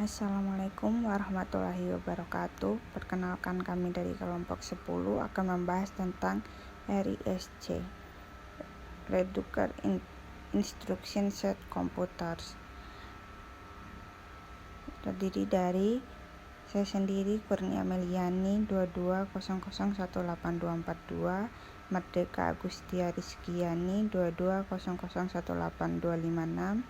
Assalamualaikum warahmatullahi wabarakatuh. Perkenalkan, kami dari kelompok 10 akan membahas tentang RISC, Reducer Instruction Set Computers. Terdiri dari saya sendiri, Kurnia Meliani, 22001842, Merdeka Agustia Rizkiani, 22001826,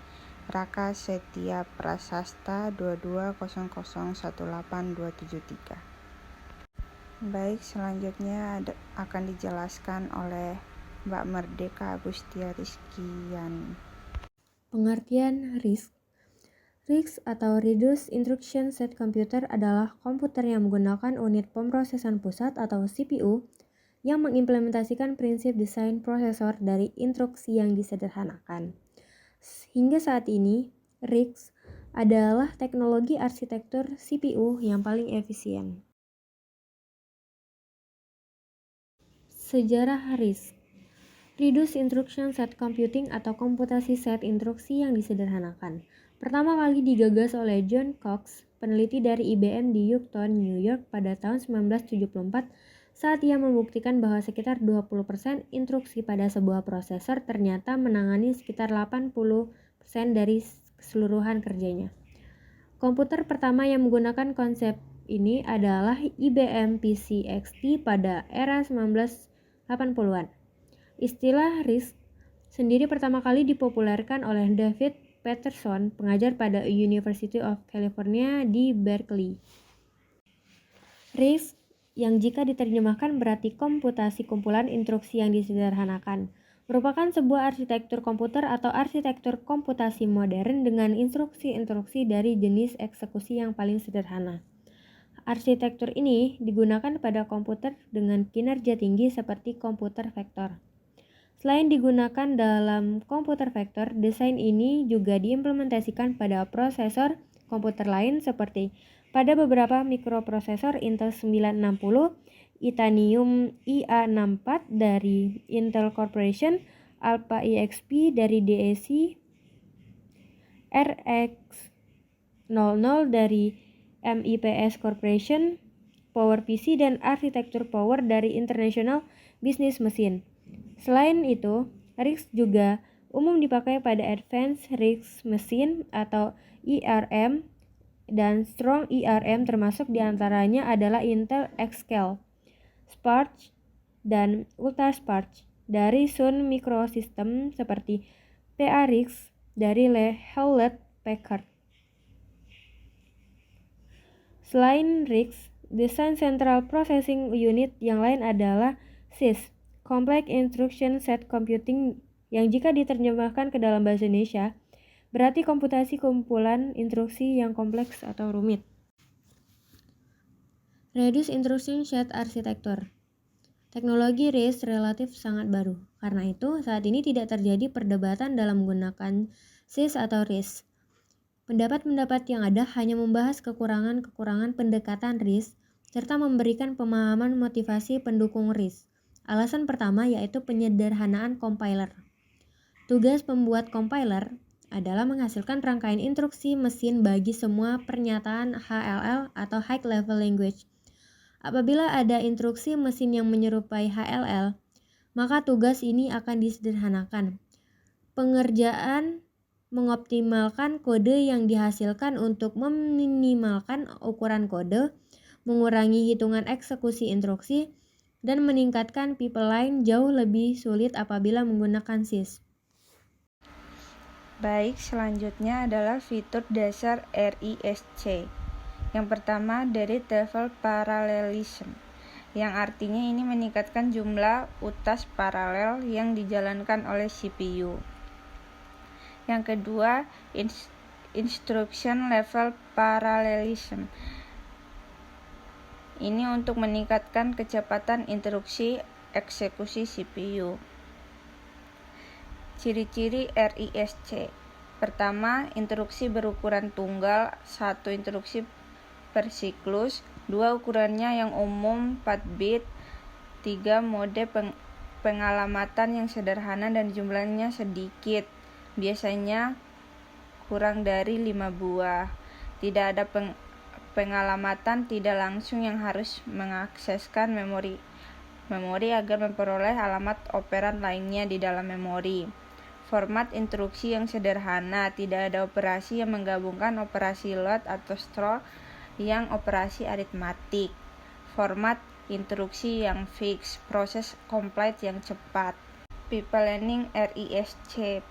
Raka Setia Prasasta, 22001823. Baik, selanjutnya akan dijelaskan oleh Mbak Merdeka Agustia Rizkiani. Pengertian RISC. RISC atau Reduced Instruction Set Computer adalah komputer yang menggunakan unit pemrosesan pusat atau CPU yang mengimplementasikan prinsip desain prosesor dari instruksi yang disederhanakan. Hingga saat ini, RISC adalah teknologi arsitektur CPU yang paling efisien. Sejarah RISC. Reduced Instruction Set Computing atau komputasi set instruksi yang disederhanakan. Pertama kali digagas oleh John Cox, peneliti dari IBM di Yorktown, New York pada tahun 1974 saat ia membuktikan bahwa sekitar 20% instruksi pada sebuah prosesor ternyata menangani sekitar 80% dari keseluruhan kerjanya. Komputer pertama yang menggunakan konsep ini adalah IBM PC XT pada era 1980-an. Istilah RISC sendiri pertama kali dipopulerkan oleh David Peterson, pengajar pada University of California di Berkeley. RISC yang jika diterjemahkan berarti komputasi kumpulan instruksi yang disederhanakan, merupakan sebuah arsitektur komputer atau arsitektur komputasi modern dengan instruksi-instruksi dari jenis eksekusi yang paling sederhana. Arsitektur ini digunakan pada komputer dengan kinerja tinggi seperti komputer vektor. Selain digunakan dalam komputer vektor, desain ini juga diimplementasikan pada prosesor komputer lain seperti pada beberapa mikroprosesor Intel 960, Itanium IA64 dari Intel Corporation, Alpha EXP dari DEC, RX00 dari MIPS Corporation, PowerPC, dan arsitektur Power dari International Business Machine. Selain itu, RISC juga umum dipakai pada Advanced RISC Machine atau IRM dan Strong IRM, termasuk diantaranya adalah Intel Xscale, Spark, dan Ultraspark dari Sun Microsystems seperti PA-RISC dari Hewlett Packard. Selain RISC, desain Central Processing Unit yang lain adalah CISC, Complex Instruction Set Computing, yang jika diterjemahkan ke dalam bahasa Indonesia berarti komputasi kumpulan instruksi yang kompleks atau rumit. Reduced Instruction Set Architecture. Teknologi RISC relatif sangat baru. Karena itu, saat ini tidak terjadi perdebatan dalam menggunakan CISC atau RISC. Pendapat-pendapat yang ada hanya membahas kekurangan-kekurangan pendekatan RISC serta memberikan pemahaman motivasi pendukung RISC. Alasan pertama yaitu penyederhanaan compiler. Tugas pembuat compiler adalah menghasilkan rangkaian instruksi mesin bagi semua pernyataan HLL atau High Level Language. Apabila ada instruksi mesin yang menyerupai HLL, maka tugas ini akan disederhanakan. Pengerjaan mengoptimalkan kode yang dihasilkan untuk meminimalkan ukuran kode, mengurangi hitungan eksekusi instruksi, dan meningkatkan pipeline jauh lebih sulit apabila menggunakan CISC. Baik, selanjutnya adalah fitur dasar RISC. Yang pertama dari Level Parallelism, yang artinya ini meningkatkan jumlah utas paralel yang dijalankan oleh CPU. Yang kedua, Instruction Level Parallelism. Ini untuk meningkatkan kecepatan instruksi eksekusi CPU. Ciri-ciri RISC. Pertama, instruksi berukuran tunggal, 1 instruksi per siklus, 2 ukurannya yang umum 4 bit, 3 mode pengalamatan yang sederhana dan jumlahnya sedikit, biasanya kurang dari 5 buah. Tidak ada pengalamatan tidak langsung yang harus mengakseskan memori agar memperoleh alamat operan lainnya di dalam memori. Format instruksi yang sederhana, tidak ada operasi yang menggabungkan operasi load atau store yang operasi aritmatik. Format instruksi yang fix, proses complete yang cepat. Pipelining RISC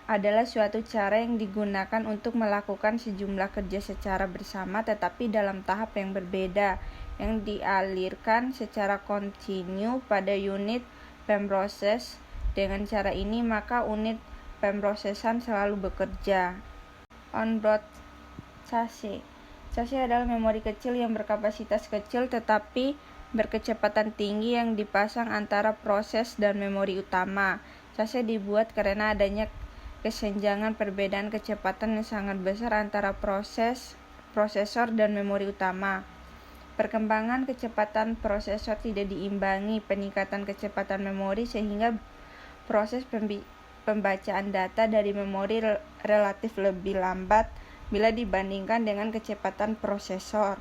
adalah suatu cara yang digunakan untuk melakukan sejumlah kerja secara bersama tetapi dalam tahap yang berbeda, yang dialirkan secara kontinu pada unit pemproses. Dengan cara ini, maka unit pemrosesan selalu bekerja. On-board chassis. Chassis adalah memori kecil yang berkapasitas kecil tetapi berkecepatan tinggi yang dipasang antara proses dan memori utama. Chassis dibuat karena adanya kesenjangan perbedaan kecepatan yang sangat besar antara prosesor dan memori utama. Perkembangan kecepatan prosesor tidak diimbangi peningkatan kecepatan memori sehingga proses pembacaan data dari memori relatif lebih lambat bila dibandingkan dengan kecepatan prosesor.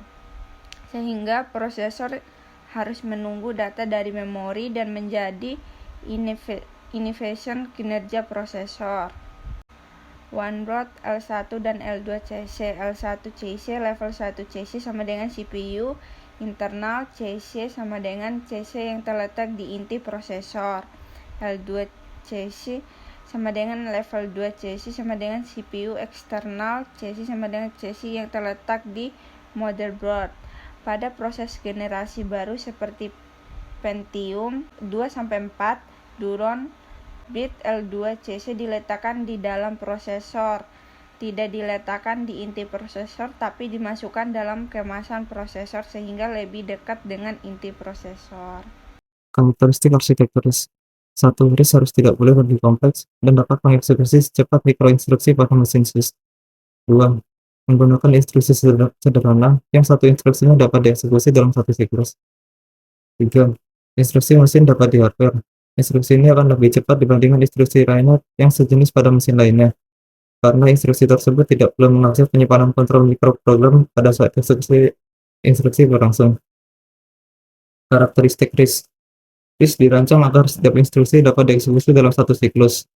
Sehingga prosesor harus menunggu data dari memori dan menjadi inefisien kinerja prosesor. One-board L1 dan L2 CC. L1 CC level 1 CC sama dengan CPU internal, CC sama dengan CC yang terletak di inti prosesor. L2 CC sama dengan level 2 CC sama dengan CPU eksternal, CC sama dengan CC yang terletak di motherboard. Pada proses generasi baru seperti Pentium 2-4, Duron bit L2 CC diletakkan di dalam prosesor, tidak diletakkan di inti prosesor tapi dimasukkan dalam kemasan prosesor sehingga lebih dekat dengan inti prosesor. Karakteristik arsitektur RISC. 1. RISC harus tidak boleh lebih kompleks dan dapat mengeksekusi secepat mikroinstruksi pada mesin CISC. 2. Menggunakan instruksi sederhana yang satu instruksinya dapat dieksekusi dalam satu siklus. 3. Instruksi mesin dapat di hardware. Instruksi ini akan lebih cepat dibandingkan instruksi lainnya yang sejenis pada mesin lainnya, karena instruksi tersebut tidak perlu mengakses penyimpanan kontrol mikroprogram pada saat instruksi berlangsung. Karakteristik RISC. RISC dirancang agar setiap instruksi dapat dieksekusi dalam satu siklus.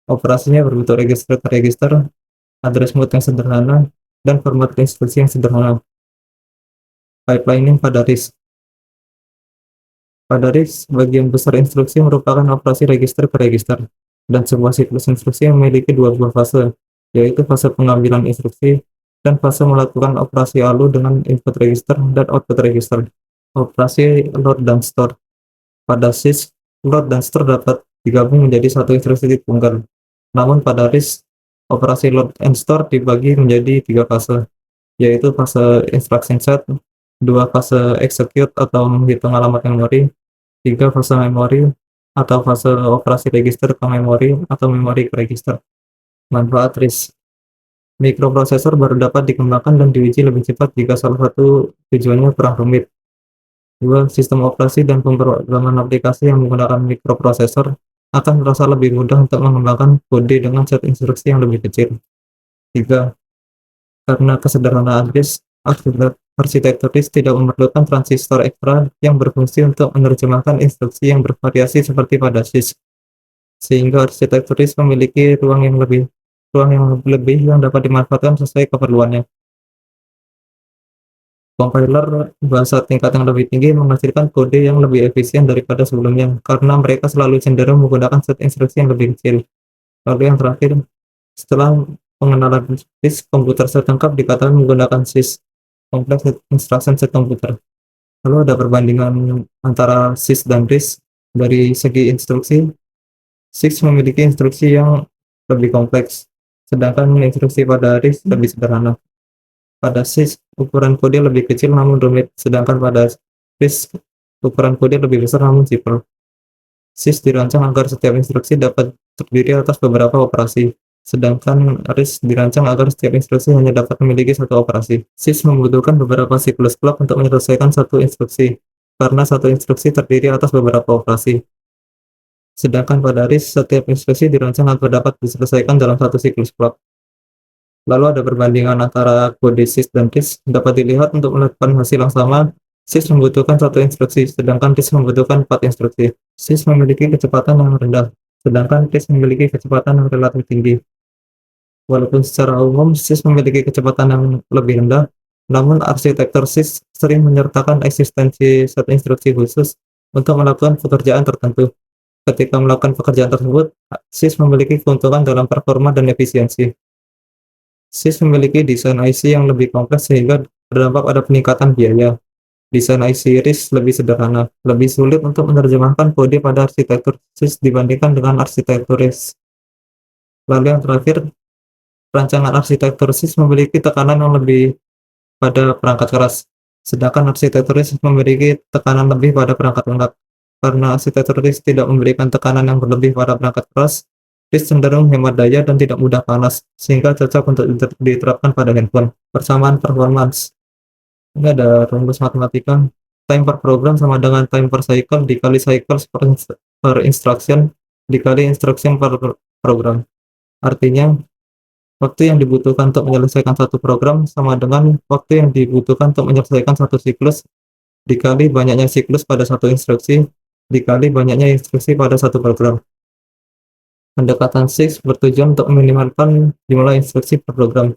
Operasinya berbentuk register ke register, address mode yang sederhana, dan format instruksi yang sederhana. Pipelining pada RISC. Pada RISC, bagian besar instruksi merupakan operasi register ke register, dan sebuah siklus instruksi memiliki dua buah fase, yaitu fase pengambilan instruksi dan fase melakukan operasi ALU dengan input register dan output register. Operasi load dan store. Pada CISC, load dan store dapat digabung menjadi satu instruksi tunggal. Namun pada RISC, operasi load and store dibagi menjadi tiga fase, yaitu fase instruction set, 2 fase execute atau menghitung alamat memori, 3 fase memori atau fase operasi register ke memori atau memori ke register. Manfaat RISC. Mikroprosesor baru dapat dikembangkan dan diuji lebih cepat jika salah satu tujuannya kurang rumit. 2. Sistem operasi dan pemrograman aplikasi yang menggunakan mikroprosesor akan merasa lebih mudah untuk mengembangkan kode dengan set instruksi yang lebih kecil. 3. Karena kesederhanaan RISC, arsitektur RISC tidak memerlukan transistor ekstra yang berfungsi untuk menerjemahkan instruksi yang bervariasi seperti pada CISC, sehingga arsitektur RISC memiliki ruang yang lebih yang dapat dimanfaatkan sesuai keperluannya. Compiler bahasa tingkat yang lebih tinggi menghasilkan kode yang lebih efisien daripada sebelumnya karena mereka selalu cenderung menggunakan set instruksi yang lebih kecil. Lalu yang terakhir, setelah pengenalan RISC, komputer setengkap dikatakan menggunakan CISC, Complex Instruction Set Computer. Lalu ada perbandingan antara CISC dan RISC. Dari segi instruksi, CISC memiliki instruksi yang lebih kompleks, sedangkan instruksi pada RISC lebih sederhana. Pada CISC, ukuran kode lebih kecil namun rumit, sedangkan pada RISC, ukuran kode lebih besar namun simpel. CISC dirancang agar setiap instruksi dapat terdiri atas beberapa operasi, sedangkan RISC dirancang agar setiap instruksi hanya dapat memiliki satu operasi. CISC membutuhkan beberapa siklus clock untuk menyelesaikan satu instruksi, karena satu instruksi terdiri atas beberapa operasi. Sedangkan pada RISC, setiap instruksi dirancang agar dapat diselesaikan dalam satu siklus clock. Lalu ada perbandingan antara kode sys dan disk. Dapat dilihat untuk melakukan hasil yang sama, sys membutuhkan 1 instruksi, sedangkan disk membutuhkan 4 instruksi. Sys memiliki kecepatan yang rendah, sedangkan disk memiliki kecepatan yang relatif tinggi. Walaupun secara umum sys memiliki kecepatan yang lebih rendah, namun arsitektur sys sering menyertakan eksistensi satu instruksi khusus untuk melakukan pekerjaan tertentu. Ketika melakukan pekerjaan tersebut, sys memiliki keuntungan dalam performa dan efisiensi. Sys memiliki desain IC yang lebih kompleks sehingga berdampak pada peningkatan biaya. Desain IC RISC lebih sederhana, lebih sulit untuk menerjemahkan kode pada arsitektur sys dibandingkan dengan arsitektur RISC. Lalu yang terakhir, rancangan arsitektur sys memiliki tekanan yang lebih pada perangkat keras, sedangkan arsitektur RISC memiliki tekanan lebih pada perangkat lunak. Karena arsitektur RISC tidak memberikan tekanan yang berlebih pada perangkat keras, RISC cenderung hemat daya dan tidak mudah panas, sehingga cocok untuk diterapkan pada handphone. Persamaan performance. Ini ada rumus matematika. Time per program sama dengan time per cycle dikali cycles per instruction dikali instruction per program. Artinya, waktu yang dibutuhkan untuk menyelesaikan satu program sama dengan waktu yang dibutuhkan untuk menyelesaikan satu siklus dikali banyaknya siklus pada satu instruksi dikali banyaknya instruksi pada satu program. Pendekatan sys bertujuan untuk meminimalkan jumlah instruksi per program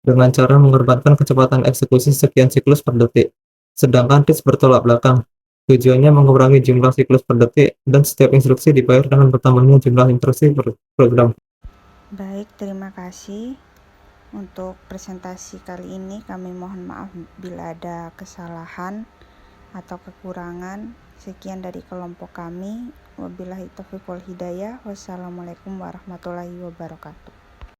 dengan cara mengorbankan kecepatan eksekusi sekian siklus per detik. Sedangkan disk bertolak belakang. Tujuannya mengurangi jumlah siklus per detik dan setiap instruksi dibayar dengan bertambahnya jumlah instruksi per program. Baik, terima kasih. Untuk presentasi kali ini kami mohon maaf bila ada kesalahan atau kekurangan. Sekian dari kelompok kami. Wabillahi taufiq wal hidayah. Wassalamualaikum warahmatullahi wabarakatuh.